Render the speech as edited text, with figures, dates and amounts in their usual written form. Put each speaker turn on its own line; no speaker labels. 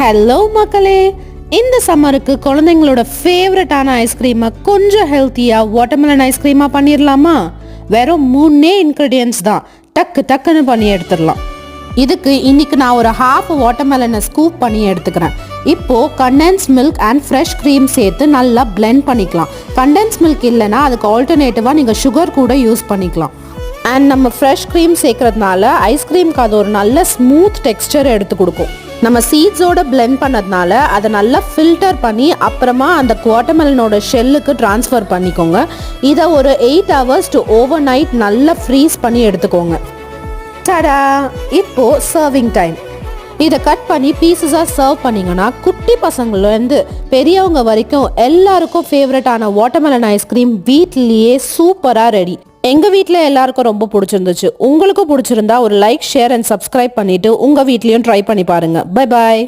Hello மக்களே, இந்த சம்மருக்கு குழந்தைங்களோட ஃபேவரட்டான ஐஸ்கிரீமை கொஞ்சம் ஹெல்த்தியாக வாட்டர்மெலன் ஐஸ்கிரீமாக பண்ணிடலாமா? வெறும் 3 இன்க்ரீடியன்ஸ் தான், டக்குன்னு பண்ணி எடுத்துடலாம். இதுக்கு இன்னைக்கு நான் ஒரு ஹாஃப் வாட்டர்மெலனை ஸ்கூப் பண்ணி எடுத்துக்கிறேன். இப்போது condense milk and fresh cream சேர்த்து நல்லா பிளெண்ட் பண்ணிக்கலாம். கண்டென்ஸ் மில்க் இல்லைன்னா அதுக்கு ஆல்டர்னேட்டிவாக நீங்கள் சுகர் கூட யூஸ் பண்ணிக்கலாம். அண்ட் நம்ம ஃப்ரெஷ் க்ரீம் சேர்க்கறதுனால ஐஸ்கிரீம்க்கு அது ஒரு நல்ல ஸ்மூத் டெக்ஸ்டர் எடுத்து கொடுக்கும். நம்ம சீட்ஸோட பிளெண்ட் பண்ணதுனால அதை நல்லா ஃபில்டர் பண்ணி அப்புறமா அந்த வாட்டர்மெலனோட ஷெல்லுக்கு ட்ரான்ஸ்ஃபர் பண்ணிக்கோங்க. இதை ஒரு 8 hours to ஓவர் நைட் நல்லா ஃப்ரீஸ் பண்ணி எடுத்துக்கோங்க. டடா! இப்போ சர்விங் டைம். இதை கட் பண்ணி பீசஸாக சர்வ் பண்ணிங்கன்னா குட்டி பசங்கள்லேருந்து பெரியவங்க வரைக்கும் எல்லாருக்கும் ஃபேவரட்டான வாட்டர்மெலன் ஐஸ்கிரீம் வீட்லேயே சூப்பராக ரெடி. எங்கள் வீட்டில் எல்லாருக்கும் ரொம்ப பிடிச்சிருந்துச்சு. உங்களுக்கும் பிடிச்சிருந்தா ஒரு லைக், ஷேர் அண்ட் சப்ஸ்கிரைப் பண்ணிவிட்டு உங்கள் வீட்லேயும் ட்ரை பண்ணி பாருங்கள். Bye bye.